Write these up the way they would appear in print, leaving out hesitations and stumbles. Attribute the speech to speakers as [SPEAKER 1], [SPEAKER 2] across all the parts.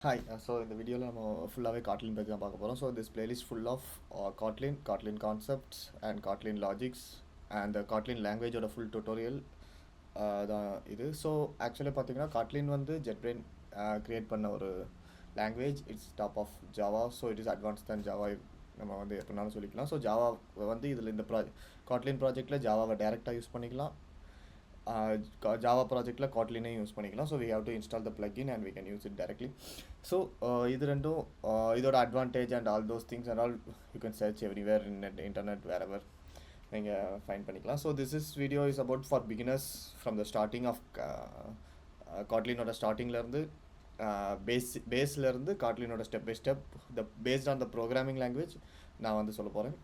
[SPEAKER 1] Hi, so in the video நம்ம ஃபுல்லாகவே காட்லின் பற்றி தான் பார்க்க போகிறோம். So this playlist full of Kotlin concepts and Kotlin logics and Kotlin லாங்குவேஜோட ஃபுல் டுட்டோரியல் தான் இது. ஸோ ஆக்சுவலாக பார்த்தீங்கன்னா காட்லின் வந்து ஜெட்பிரெயின் க்ரியேட் பண்ண ஒரு language. It's top of Java. So it is advance தான் ஜாவா நம்ம வந்து எப்படினாலும் சொல்லிக்கலாம். ஸோ ஜாவா வந்து இதில் இந்த காட்லின் ப்ராஜெக்டில் ஜாவாவை டைரெக்டாக யூஸ் பண்ணிக்கலாம். Java project la Kotlin use பண்ணிக்கலாம். So we have to install the plugin and we can use it directly. So இது ரெண்டும் இதோட advantage and all those things and all you can search everywhere in the internet wherever நீங்கள் find பண்ணிக்கலாம். So this video is about for beginners from the starting of Kotlin ஓட ஸ்டார்டிங்ல இருந்து பேஸ்ல இருந்து Kotlin ஓட step by step based on the programming language நான் வந்து சொல்ல போகிறேன்.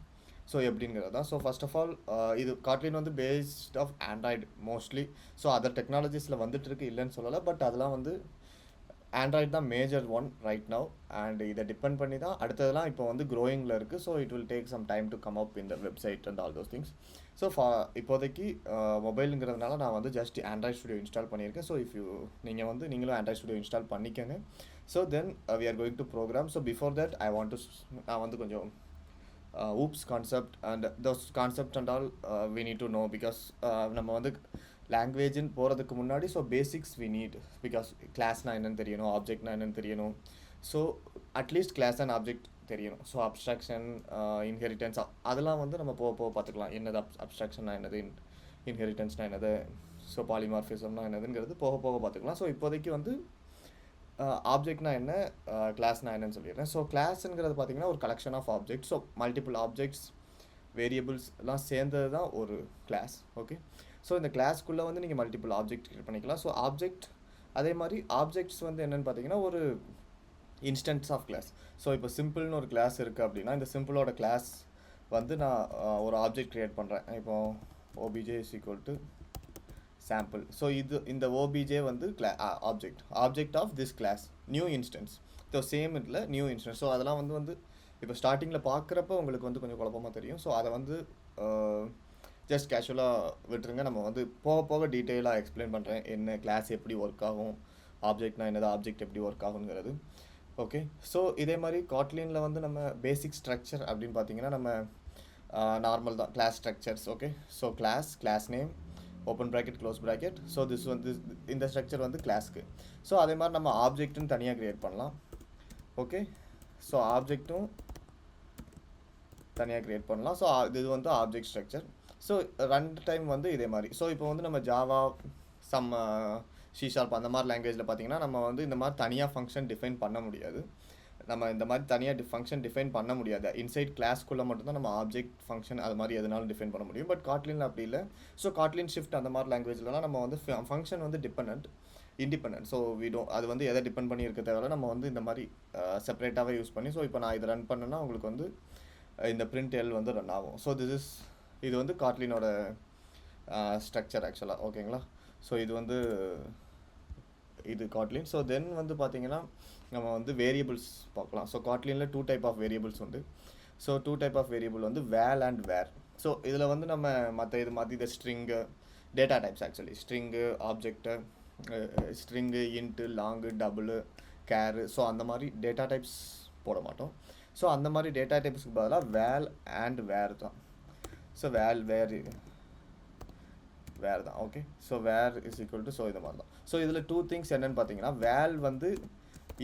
[SPEAKER 1] ஸோ எப்படிங்கிறது தான். ஸோ ஃபர்ஸ்ட் ஆஃப் ஆல் இது காட்லின் வந்து based of Android mostly. So other டெக்னாலஜிஸில் வந்துட்டு இருக்கு, இல்லைன்னு சொல்லலை. பட் அதெல்லாம் வந்து ஆண்ட்ராய்டு தான் major one right now. And இதை டிபெண்ட் பண்ணி தான் அடுத்ததெல்லாம் இப்போ வந்து க்ரோயிங்கில் இருக்குது. So it will take some time to come up இந்த website and all those things. So இப்போதைக்கு மொபைலுங்கிறதுனால நான் வந்து ஜஸ்ட் ஆண்ட்ராய்ட் ஸ்டுடியோ இன்ஸ்டால் பண்ணியிருக்கேன். ஸோ நீங்களும் ஆண்ட்ராய்ட் ஸ்டுடியோ இன்ஸ்டால் பண்ணிக்கோங்க. So then we are going to program. So before that நான் வந்து கொஞ்சம் oops concept and those concept and all we need to know because நம்ம வந்து லாங்குவேஜ்னு போகிறதுக்கு முன்னாடி so basics we need. Because கிளாஸ்னா என்னென்னு தெரியணும், ஆப்ஜெக்ட்னா என்னென்னு தெரியணும். So at least class and object தெரியணும். ஸோ அப்ஸ்ட்ராக்ஷன், இன்ஹெரிட்டன்ஸ் அதெல்லாம் வந்து நம்ம போக பார்த்துக்கலாம். என்னது அப்ஸ்ட்ராக்ஷன்னா என்னது, இன்ஹெரிட்டன்ஸ்னால் என்னது, ஸோ பாலிமார்ஃபிசம்னா என்னதுங்கிறது போக பார்த்துக்கலாம். ஸோ இப்போதைக்கு வந்து ஆப்ஜெக்ட்னா என்ன, கிளாஸ்னா என்னன்னு சொல்லிடுறேன். ஸோ கிளாஸுங்கிறது பார்த்தீங்கன்னா ஒரு collection of objects. So multiple objects, variables எல்லாம் சேர்ந்தது தான் ஒரு கிளாஸ். ஓகே, ஸோ இந்த கிளாஸ்க்குள்ளே வந்து நீங்கள் மல்டிபிள் ஆப்ஜெக்ட் கிரியேட் பண்ணிக்கலாம். ஸோ ஆப்ஜெக்ட் அதே மாதிரி ஆப்ஜெக்ட்ஸ் வந்து என்னென்னு பார்த்தீங்கன்னா ஒரு இன்ஸ்டன்ஸ் ஆஃப் கிளாஸ். ஸோ இப்போ சிம்பிள்னு ஒரு கிளாஸ் இருக்குது அப்படின்னா இந்த சிம்பிளோட கிளாஸ் வந்து நான் ஒரு ஆப்ஜெக்ட் க்ரியேட் பண்ணுறேன். இப்போ OBJ is equal to sample. So இந்த OBJ வந்து object of this class new instance. So same இதில் நியூ இன்ஸ்டன்ஸ். ஸோ அதெல்லாம் வந்து இப்போ ஸ்டார்டிங்கில் பார்க்குறப்ப உங்களுக்கு வந்து கொஞ்சம் குழப்பமாக தெரியும். ஸோ அதை வந்து ஜஸ்ட் கேஷுவலாக விட்டுருங்க. நம்ம வந்து போக டீட்டெயிலாக எக்ஸ்பிளைன் பண்ணுறேன் என்ன கிளாஸ் எப்படி ஒர்க் ஆகும், ஆப்ஜெக்ட்னா என்னது, ஆப்ஜெக்ட் எப்படி ஒர்க் ஆகுங்கிறது. ஓகே, ஸோ இதே மாதிரி காட்லினில் வந்து நம்ம பேசிக் ஸ்ட்ரக்சர் அப்படின்னு பார்த்தீங்கன்னா நம்ம நார்மல் தான் class structures. Okay, so class name, open bracket close bracket. So இந்த ஸ்ட்ரக்சர் வந்து கிளாஸ்க்கு. ஸோ அதே மாதிரி நம்ம ஆப்ஜெக்ட்னு தனியாக க்ரியேட் பண்ணலாம். ஓகே, ஸோ ஆப்ஜெக்ட்டும் தனியாக க்ரியேட் பண்ணலாம். ஸோ இது வந்து object structure. So run time வந்து இதே மாதிரி. ஸோ இப்போ வந்து நம்ம ஜாவா சம் C# அந்த மாதிரி லாங்குவேஜில் பார்த்தீங்கன்னா நம்ம வந்து இந்த மாதிரி தனியாக ஃபங்க்ஷன் டிஃபைன் பண்ண முடியாது. நம்ம இந்த மாதிரி தனியாக ஃபங்க்ஷன் டிஃபைன் பண்ண முடியாது. இன்சைட் கிளாஸ்க்குள்ளே மட்டும்தான் நம்ம ஆப்ஜெக்ட் ஃபங்க்ஷன் அது மாதிரி எதனாலும் டிஃபைன் பண்ண முடியும். பட் காட்லினில் அப்படி இல்லை. ஸோ காட்லின் ஷிஃப்ட் அந்த மாதிரி லாங்குவேஜ்லாம் நம்ம வந்து ஃபங்க்ஷன் வந்து இண்டிபெண்டன்ட். ஸோ அது வந்து எதை டிபெண்ட் பண்ணி இருக்க தேவையில்ல. நம்ம வந்து இந்த மாதிரி செப்பரேட்டாகவே யூஸ் பண்ணி. ஸோ இப்போ நான் இதை ரன் பண்ணேன்னா உங்களுக்கு வந்து இந்த printl வந்து ரன் ஆகும். ஸோ இது வந்து காட்லினோட ஸ்ட்ரக்சர் ஆக்சுவலாக. ஓகேங்களா, ஸோ இது காட்லின். ஸோ தென் வந்து பார்த்தீங்கன்னா நம்ம வந்து வேரியபிள்ஸ் பார்க்கலாம். ஸோ காட்லினில் 2 டைப் ஆஃப் வேரியபிள்ஸ் உண்டு. ஸோ 2 டைப் ஆஃப் வேரியபிள் வந்து வேல் அண்ட் வேர். ஸோ இதில் வந்து நம்ம இந்த string data types actually string, object, string, int, long, double, char. So அந்த மாதிரி டேட்டா டைப்ஸ் போட மாட்டோம். ஸோ அந்த மாதிரி டேட்டா டைப்ஸ்க்கு பதிலாக வேல் அண்ட் வேர் தான். ஸோ வேர் தான். Okay, so var is equal to so இது மாதிரி தான். ஸோ இதில் 2 திங்ஸ் என்னென்னு பார்த்தீங்கன்னா வேல் வந்து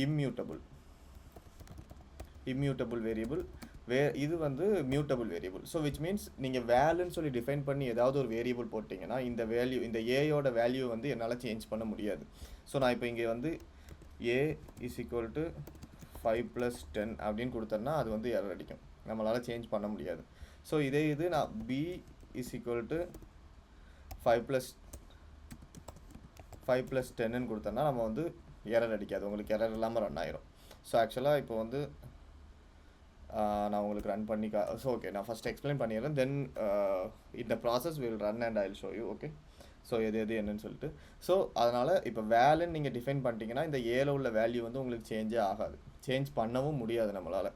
[SPEAKER 1] இம்மியூட்டபிள் வேரியபிள், இது வந்து mutable variable. So which means நீங்கள் வேல்னு சொல்லி டிஃபைன் பண்ணி ஏதாவது ஒரு வேரியபிள் போட்டிங்கன்னா இந்த ஏயோட வேல்யூ வந்து என்னால் சேஞ்ச் பண்ண முடியாது. ஸோ நான் இப்போ இங்கே வந்து a இஸ் ஈக்குவல் டு 5 + 10 அப்படின்னு கொடுத்தேன்னா அது வந்து எரர் அடிக்கும், நம்மளால் சேஞ்ச் பண்ண முடியாது. ஸோ இது நான் b இஸ் ஈக்குவல் டு 5 + 10ன்னு கொடுத்தோன்னா நம்ம வந்து எரர் அடிக்காது, உங்களுக்கு எரர் இல்லாமல் ரன் ஆயிரும். ஸோ ஆக்சுவலாக இப்போ வந்து நான் உங்களுக்கு ரன் பண்ணி ஸோ ஓகே நான் ஃபஸ்ட் எக்ஸ்பிளைன் பண்ணிடுறேன். தென் இந்த process will run and I will show you. Okay, so எது என்னன்னு சொல்லிட்டு. ஸோ அதனால் இப்போ வேல்யூன்னு நீங்கள் டிஃபைன் பண்ணிட்டீங்கன்னா இந்த ஏல உள்ள வேல்யூ வந்து உங்களுக்கு சேஞ்சே ஆகாது, சேஞ்ச் பண்ணவும் முடியாது நம்மளால்.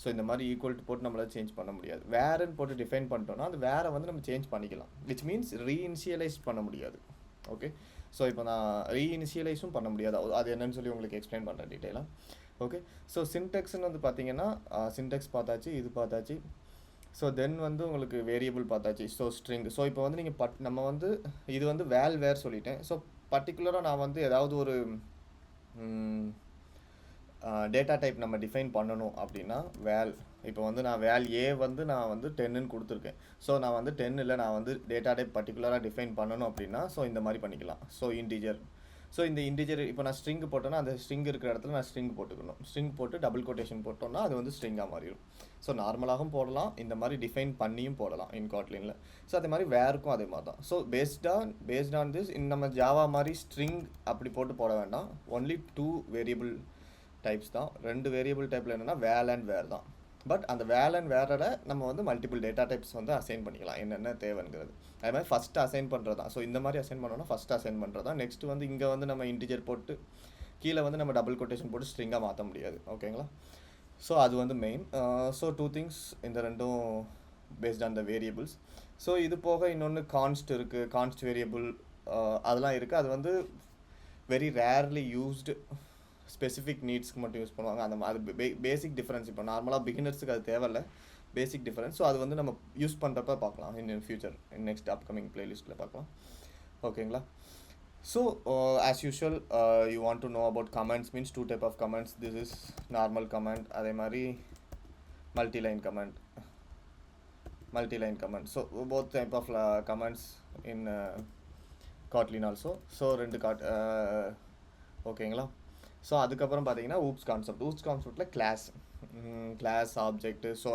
[SPEAKER 1] ஸோ இந்த மாதிரி ஈக்குவல் டு போட்டு நம்மளால் சேஞ்ச் பண்ண முடியாது. வேறுன்னு போட்டு டிஃபைன் பண்ணிட்டோன்னா அந்த வேரை வந்து நம்ம சேஞ்ச் பண்ணிக்கலாம். விச் மீன்ஸ் ரீஇனிஷியலைஸ் பண்ண முடியாது. ஓகே, ஸோ இப்போ நான் ரீஇனிஷியலைஸும் பண்ண முடியாது. அது என்னன்னு சொல்லி உங்களுக்கு எக்ஸ்பிளைன் பண்ணுறேன் டீட்டெயிலாக. ஓகே. ஸோ சின்டெக்ஸ்ன்னு வந்து பார்த்தீங்கன்னா சின்டெக்ஸ் பார்த்தாச்சு, இது பார்த்தாச்சு. ஸோ தென் வந்து உங்களுக்கு வேரியபிள் பார்த்தாச்சு. So string. ஸோ இப்போ வந்து நீங்கள் நம்ம வந்து இது வந்து வேர் சொல்லிட்டேன். ஸோ பர்டிகுலராக நான் வந்து ஏதாவது ஒரு டேட்டா டைப் நம்ம டிஃபைன் பண்ணணும் அப்படின்னா இப்போ வந்து நான் ஏ வந்து நான் வந்து 10ன்னு கொடுத்துருக்கேன். ஸோ நான் வந்து 10 இல்லை, நான் வந்து டேட்டா டைப் பர்டிகுலராக டிஃபைன் பண்ணணும் அப்படின்னா ஸோ இந்த மாதிரி பண்ணிக்கலாம். So integer. ஸோ இந்த இன்டிஜர் இப்போ நான் ஸ்ட்ரிங் போட்டோன்னா அந்த ஸ்ட்ரிங் இருக்கிற இடத்துல நான் ஸ்ட்ரிங் போட்டுக்கணும். ஸ்ட்ரிங் போட்டு டபுள் கொட்டேஷன் போட்டோன்னா அது வந்து ஸ்ட்ரிங்காக மாறிடும். ஸோ நார்மலாகவும் போடலாம், இந்த மாதிரி டிஃபைன் பண்ணியும் போடலாம் இன் காட்லினில். ஸோ அதே மாதிரி வேருக்கும் அதே மாதிரி தான். ஸோ பேஸ்ட் ஆன் திஸ் நம்ம ஜாவா மாதிரி ஸ்ட்ரிங் அப்படி போட வேண்டாம். ஒன்லி 2 வேரியபிள் டைப்ஸ் தான். 2 வேரியபிள் டைப்பில் என்னென்னா வேல் அண்ட் வேர் தான். பட் அந்த வேல் அண்ட் வேரோட நம்ம வந்து மல்டிபிள் டேட்டா டைப்ஸ் வந்து அசைன் பண்ணிக்கலாம் என்னென்ன தேவைங்கிறது. அதே மாதிரி ஃபஸ்ட்டு அசைன் பண்ணுறது தான். ஸோ இந்த மாதிரி அசைன் பண்ணோன்னா ஃபஸ்ட்டு அசைன் பண்ணுறது தான். நெக்ஸ்ட் வந்து இங்கே வந்து நம்ம இன்டிஜர் போட்டு கீழே வந்து நம்ம டபுள் கொட்டேஷன் போட்டு ஸ்ட்ரிங்காக மாற்ற முடியாது. ஓகேங்களா? ஸோ அது வந்து மெயின். ஸோ 2 திங்ஸ் இந்த ரெண்டும் based on the variables. So இது போக இன்னொன்று கான்ஸ்ட் இருக்குது, கான்ஸ்ட் வேரியபிள் அதெல்லாம் இருக்குது. அது வந்து வெரி ரேர்லி யூஸ்டு, ஸ்பெசிஃபிக் நீட்ஸ்க்கு மட்டும் யூஸ் பண்ணுவாங்க. அது பேசிக் டிஃப்ரென்ஸ். இப்போ நார்மலாக பிகினர்ஸுக்கு அது தேவையில்லை, பேசிக் டிஃப்ரென்ஸ். ஸோ அது வந்து நம்ம யூஸ் பண்ணுறப்ப பார்க்கலாம் இன் ஃபியூச்சர், நெக்ஸ்ட் அப்கமிங் பிளேலிஸ்ட்டில் பார்க்கலாம். ஓகேங்களா? So as usual you want to know about comments. Means 2 type of comments. This is normal comment, அதே மாதிரி multiline comment. So both type of comments in Kotlin also. So 2 ஓகேங்களா? So அதுக்கப்புறம் பார்த்தீங்கன்னா oops கான்செப்டில் class object. So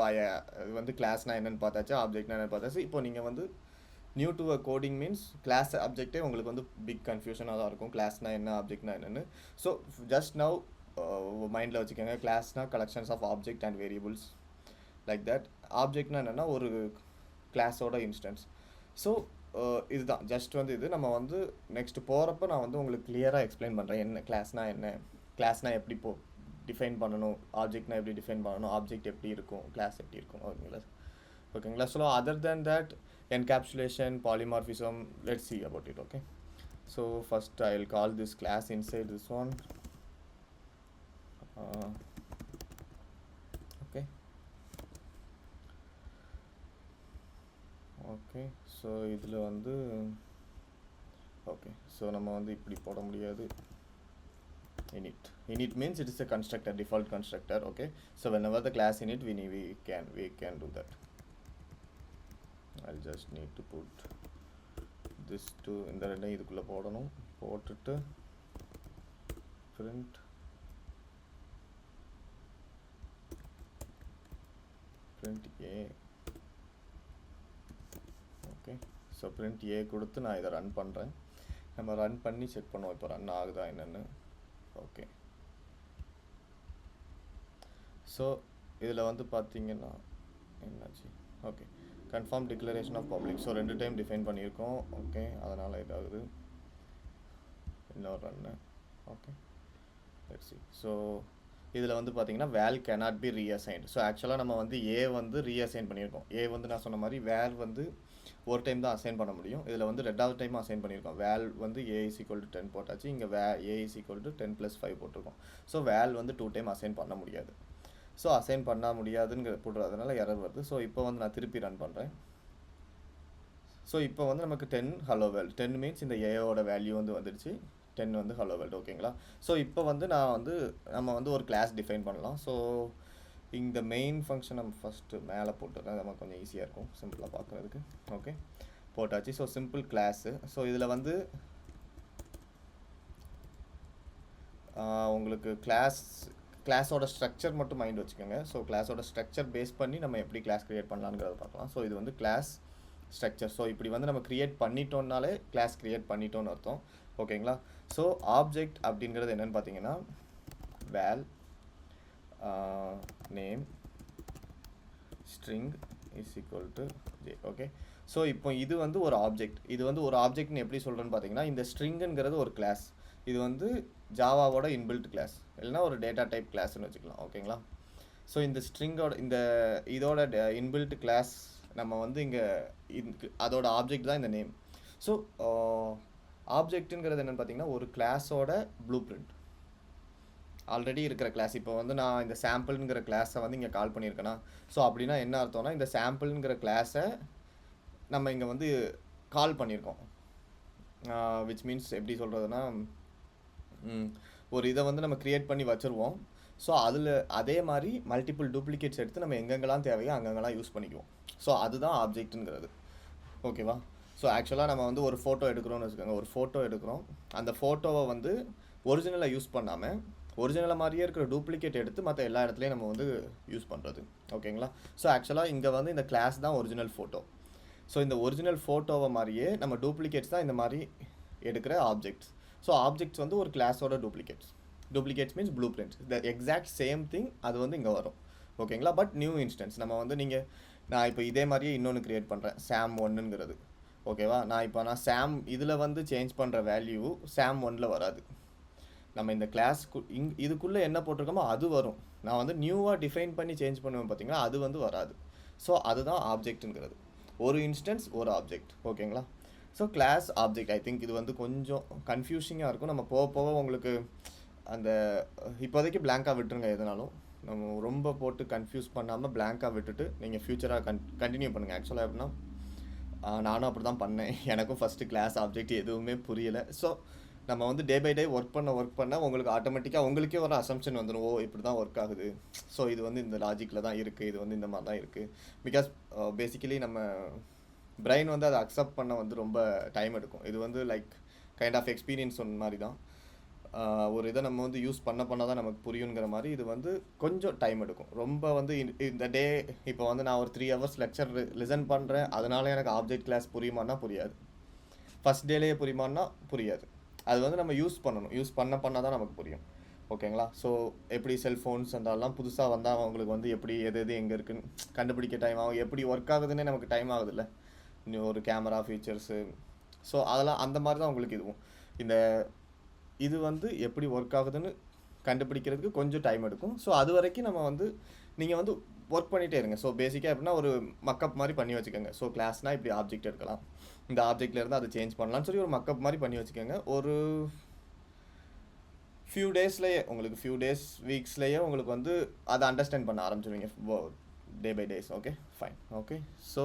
[SPEAKER 1] இது வந்து கிளாஸ்னால் என்னென்னு பார்த்தாச்சு, ஆப்ஜெக்ட்னா என்னென்னு பார்த்தாச்சு. இப்போ நீங்கள் வந்து new to a coding means class ஆப்ஜெக்டே உங்களுக்கு வந்து பிக் கன்ஃபியூஷனாக தான் இருக்கும். கிளாஸ்னால் என்ன, ஆப்ஜெக்ட்னா என்னென்னு. ஸோ ஜஸ்ட் நவ் மைண்டில் வச்சுக்கோங்க. கிளாஸ்னால் collections of object and variables like that. ஆப்ஜெக்ட்னா என்னென்னா ஒரு கிளாஸோட இன்ஸ்டன்ஸ். ஸோ இதுதான் ஜஸ்ட் வந்து இது நம்ம வந்து நெக்ஸ்ட் போகிறப்ப நான் வந்து உங்களுக்கு கிளியராக எக்ஸ்பிளைன் பண்ணுறேன். என்ன கிளாஸ்னால் எப்படி டிஃபைன் பண்ணணும், ஆப்ஜெக்ட்னா எப்படி டிஃபைன் பண்ணணும், ஆப்ஜெக்ட் எப்படி இருக்கும், கிளாஸ் எப்படி இருக்கும். ஓகேங்களா? So other than that encapsulation, polymorphism, let's see about it. Okay, so first I'll call this class inside this one. Okay, so இதில் வந்து so நம்ம வந்து இப்படி போட முடியாது. init means it is a constructor, default constructor. Okay, so whenever the class init we can do that. I'll just need to put this to இந்த ரெண்டையும் இதுக்குள்ளே போடணும். போட்டுட்டு print a. Okay, so print a கொடுத்து நான் இதை run பண்ணுறேன். நம்ம ரன் பண்ணி செக் பண்ணுவோம் இப்போ ரன் ஆகுதா என்னென்னு. ஓகே, ஸோ இதில் வந்து பார்த்தீங்கன்னா என்னாச்சு. Okay, confirm declaration of public. So 2 time define பண்ணியிருக்கோம். ஓகே, அதனால் இதாகுது. இன்னொரு run. Okay, let's see. So இதில் வந்து பார்த்தீங்கன்னா val cannot be reassigned. So ஆக்சுவலாக நம்ம வந்து ஏ வந்து ரீஅசைன் பண்ணியிருக்கோம். ஏ வந்து நான் சொன்ன மாதிரி வேல் வந்து ஒரு டைம் தான் அசைன் பண்ண முடியும். இதில் வந்து 2வது டைம் அசைன் பண்ணியிருக்கோம். வேல் வந்து a is equal to 10 போட்டாச்சு. இங்கே a is equal to 10 + 5 போட்டிருக்கோம். ஸோ வேல் வந்து 2 டைம் அசைன் பண்ண முடியாது. ஸோ அசைன் பண்ண முடியாதுங்கிற போடுறதுனால எரர் வருது. ஸோ இப்போ வந்து நான் திருப்பி ரன் பண்ணுறேன். ஸோ இப்போ வந்து நமக்கு 10 ஹலோ வேர்ல்டு. 10 மீன்ஸ் இந்த ஏவோட வேல்யூ வந்து வந்துடுச்சு. 10 வந்து ஹலோ வேர்ல்டு. ஓகேங்களா? ஸோ இப்போ வந்து நம்ம வந்து ஒரு கிளாஸ் டிஃபைன் பண்ணலாம். ஸோ இந்த மெயின் ஃபங்க்ஷன் நம்ம ஃபஸ்ட்டு மேலே போட்டுறேன், நமக்கு கொஞ்சம் ஈஸியாக இருக்கும் சிம்பிளாக பார்க்குறதுக்கு. ஓகே, போட்டாச்சு. So simple class. ஸோ இதில் வந்து உங்களுக்கு கிளாஸோட ஸ்ட்ரக்சர் மட்டும் மைண்ட் வச்சுக்கோங்க. ஸோ கிளாஸோட ஸ்ட்ரக்சர் பேஸ் பண்ணி நம்ம எப்படி கிளாஸ் க்ரியேட் பண்ணலாங்கிறத பார்க்கலாம். ஸோ இது வந்து கிளாஸ் ஸ்ட்ரக்சர். ஸோ இப்படி வந்து நம்ம க்ரியேட் பண்ணிட்டோம்னாலே கிளாஸ் க்ரியேட் பண்ணிட்டோன்னு அர்த்தம். ஓகேங்களா? ஸோ ஆப்ஜெக்ட் அப்படிங்கிறது என்னென்னு பார்த்தீங்கன்னா val name string is equal to J. Okay, so இப்போ இது வந்து ஒரு ஆப்ஜெக்ட். இது வந்து ஒரு ஆப்ஜெக்ட்னு எப்படி சொல்கிறேன்னு பார்த்தீங்கன்னா இந்த ஸ்ட்ரிங்குங்கிறது ஒரு கிளாஸ். இது வந்து ஜாவாவோட இன்பில்ட் கிளாஸ், இல்லைனா ஒரு டேட்டா டைப் கிளாஸ்ன்னு வச்சுக்கலாம். ஓகேங்களா? ஸோ இந்த ஸ்ட்ரிங்கோட இதோட இன்பில்ட் கிளாஸ் நம்ம வந்து இங்கே அதோட ஆப்ஜெக்ட் தான் இந்த நேம். ஸோ ஆப்ஜெக்ட்டுங்கிறது என்னென்னு பார்த்தீங்கன்னா ஒரு கிளாஸோட ப்ளூ பிரிண்ட். ஆல்ரெடி இருக்கிற கிளாஸ். இப்போ வந்து நான் இந்த சாம்பிள்ங்கிற கிளாஸை வந்து இங்கே கால் பண்ணியிருக்கேன்னா, ஸோ அப்படின்னா என்ன அர்த்தம்னா இந்த சாம்பிள்ங்கிற கிளாஸை நம்ம இங்கே வந்து கால் பண்ணியிருக்கோம். விச் மீன்ஸ் எப்படி சொல்கிறதுனா, ஒரு இதை வந்து நம்ம க்ரியேட் பண்ணி வச்சுருவோம். ஸோ அதில் அதே மாதிரி மல்டிபிள் டூப்ளிகேட்ஸ் எடுத்து நம்ம எங்கெங்கெல்லாம் தேவையோ அங்கங்கெல்லாம் யூஸ் பண்ணிக்குவோம். ஸோ அதுதான் ஆப்ஜெக்ட்டுங்கிறது. ஓகேவா? ஸோ ஆக்சுவலாக நம்ம வந்து ஒரு ஃபோட்டோ எடுக்கிறோம்னு வச்சுக்கோங்க. ஒரு ஃபோட்டோ எடுக்கிறோம். அந்த ஃபோட்டோவை வந்து ஒரிஜினலை யூஸ் பண்ணாமல் ஒரிஜினலை மாதிரியே இருக்கிற டூப்ளிகேட் எடுத்து மற்ற எல்லா இடத்துலையும் நம்ம வந்து யூஸ் பண்ணுறது. ஓகேங்களா? ஸோ ஆக்சுவலாக இங்கே வந்து இந்த கிளாஸ் தான் ஒரிஜினல் ஃபோட்டோ. ஸோ இந்த ஒரிஜினல் ஃபோட்டோவை மாதிரியே நம்ம டூப்ளிகேட்ஸ் தான் இந்த மாதிரி எடுக்கிற ஆப்ஜெக்ட்ஸ். ஸோ ஆப்ஜெக்ட்ஸ் வந்து ஒரு கிளாஸோட duplicates means blueprints. The exact same thing அது வந்து இங்கே வரும். ஓகேங்களா? பட் நியூ இன்ஸ்டன்ஸ் நம்ம வந்து நான் இப்போ இதே மாதிரியே இன்னொன்று க்ரியேட் பண்ணுறேன், சாம் 1ங்கிறது. ஓகேவா? நான் சாம் இதில் வந்து சேஞ்ச் பண்ணுற வேல்யூ சாம் 1ல் வராது. நம்ம இந்த கிளாஸ் இதுக்குள்ளே என்ன போட்டிருக்கோமோ அது வரும். நான் வந்து நியூவாக டிஃபைன் பண்ணி சேஞ்ச் பண்ணுவேன் பார்த்தீங்களா, அது வந்து வராது. ஸோ அதுதான் ஆப்ஜெக்ட்டுங்கிறது. ஒரு இன்ஸ்டன்ஸ் ஒரு ஆப்ஜெக்ட். ஓகேங்களா? So class object, I think இது வந்து கொஞ்சம் கன்ஃபியூஷிங்காக இருக்கும். நம்ம போக போக உங்களுக்கு அந்த இப்போதைக்கு பிளாங்காக விட்டுருங்க. எதுனாலும் நம்ம ரொம்ப போட்டு கன்ஃபியூஸ் பண்ணாமல் பிளாங்காக விட்டுட்டு நீங்கள் ஃப்யூச்சராக கண்டினியூ பண்ணுங்கள். ஆக்சுவலாக எப்படின்னா நானும் அப்படி தான் பண்ணேன். எனக்கும் ஃபஸ்ட்டு கிளாஸ் ஆப்ஜெக்ட் எதுவுமே புரியலை. ஸோ நம்ம வந்து டே பை டே ஒர்க் பண்ண உங்களுக்கு ஆட்டோமேட்டிக்காக உங்களுக்கே ஒரு அசம்ஷன் வந்துடும். ஓ இப்படி தான் ஒர்க் ஆகுது, ஸோ இது வந்து இந்த லாஜிக்கில் தான் இருக்குது, இது வந்து இந்த மாதிரி தான் இருக்குது. பிகாஸ் பேசிக்கலி நம்ம பிரெயின் வந்து அதை அக்செப்ட் பண்ண வந்து ரொம்ப டைம் எடுக்கும். இது வந்து லைக் கைண்ட் ஆஃப் எக்ஸ்பீரியன்ஸ் ஒன்று மாதிரி தான். ஒரு இதை நம்ம வந்து யூஸ் பண்ண தான் நமக்கு புரியுங்கிற மாதிரி இது வந்து கொஞ்சம் டைம் எடுக்கும். ரொம்ப வந்து இந்த டே இப்போ வந்து நான் ஒரு 3 hours லெக்சர் லிசன் பண்ணுறேன், அதனால எனக்கு ஆப்ஜெக்ட் கிளாஸ் புரியுமான்னா புரியாது. ஃபஸ்ட் டேலேயே புரியுமான்னா புரியாது. அது வந்து நம்ம யூஸ் பண்ண தான் நமக்கு புரியும். ஓகேங்களா? ஸோ எப்படி செல்ஃபோன்ஸ் அதெல்லாம் புதுசாக வந்தால் அவங்களுக்கு வந்து எப்படி எது எங்கே இருக்குன்னு கண்டுபிடிக்க டைம் ஆகும், எப்படி ஒர்க் ஆகுதுன்னே நமக்கு டைம் ஆகுதுல்ல, இன்னும் ஒரு கேமரா ஃபீச்சர்ஸு. ஸோ அதெல்லாம் அந்த மாதிரி தான் உங்களுக்கு இதுவும். இது வந்து எப்படி ஒர்க் ஆகுதுன்னு கண்டுபிடிக்கிறதுக்கு கொஞ்சம் டைம் எடுக்கும். ஸோ அது வரைக்கும் நம்ம வந்து நீங்கள் வந்து ஒர்க் பண்ணிகிட்டே இருங்க. ஸோ பேசிக்காக எப்படின்னா ஒரு மக்கப் மாதிரி பண்ணி வச்சுக்கோங்க. ஸோ கிளாஸ்னால் இப்படி ஆப்ஜெக்ட் எடுக்கலாம், இந்த ஆப்ஜெக்ட்லேருந்து அதை சேஞ்ச் பண்ணலாம்னு சொல்லி ஒரு மக்கப் மாதிரி பண்ணி வச்சுக்கோங்க. ஒரு ஃபியூ வீக்ஸ்லேயே உங்களுக்கு வந்து அதை அண்டர்ஸ்டாண்ட் பண்ண ஆரம்பிச்சிருவீங்க day by days. Okay fine. Okay so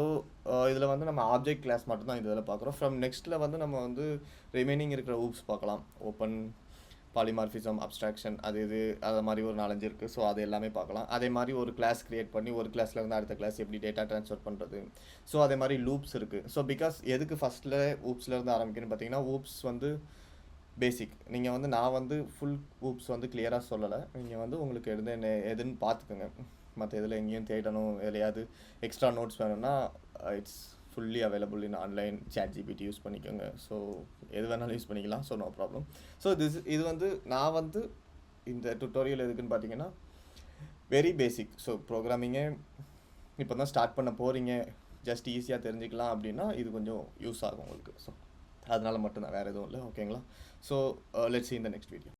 [SPEAKER 1] இதில் வந்து நம்ம ஆப்ஜெக்ட் கிளாஸ் மட்டும் தான் இதில் பார்க்குறோம். ஃப்ரம் நெக்ஸ்ட்டில் வந்து நம்ம வந்து ரிமைனிங் இருக்கிற ஊப்ஸ் பார்க்கலாம். ஓப்பன், பாலிமார்ஃபிசம், அப்ஸ்ட்ராக்ஷன், அது மாதிரி ஒரு 4-5 இருக்குது. ஸோ அது எல்லாமே பார்க்கலாம். அதே மாதிரி ஒரு கிளாஸ் க்ரியேட் பண்ணி ஒரு கிளாஸ்லேருந்து அடுத்த கிளாஸ் எப்படி டேட்டா ட்ரான்ஸ்ஃபர் பண்ணுறது. ஸோ அதே மாதிரி லூப்ஸ் இருக்குது. ஸோ பிகாஸ் எதுக்கு ஃபஸ்ட்டில் ஊப்ஸ்லேருந்து ஆரம்பிக்கணும்னு பார்த்தீங்கன்னா, ஊப்ஸ் வந்து பேசிக். நீங்கள் வந்து நான் வந்து ஃபுல் ஊப்ஸ் வந்து கிளியராக சொல்லலை. நீங்கள் வந்து உங்களுக்கு எதுன்னு பார்த்துக்கோங்க. மற்ற இதில் எங்கேயும் தேடணும், எதையாவது எக்ஸ்ட்ரா நோட்ஸ் வேணும்னா it's fully available in online. ChatGPT use பண்ணிக்கோங்க. ஸோ எது வேணாலும் யூஸ் பண்ணிக்கலாம். So no problem. ஸோ இது வந்து நான் வந்து இந்த டுட்டோரியல் எதுக்குன்னு பார்த்தீங்கன்னா வெரி பேசிக். ஸோ ப்ரோக்ராமிங்கே இப்போ தான் ஸ்டார்ட் பண்ண போகிறீங்க, ஜஸ்ட் ஈஸியாக தெரிஞ்சுக்கலாம் அப்படின்னா இது கொஞ்சம் யூஸ் ஆகும் உங்களுக்கு. ஸோ அதனால் மட்டும்தான், வேறு எதுவும் இல்லை. ஓகேங்களா? So let's see in the next video.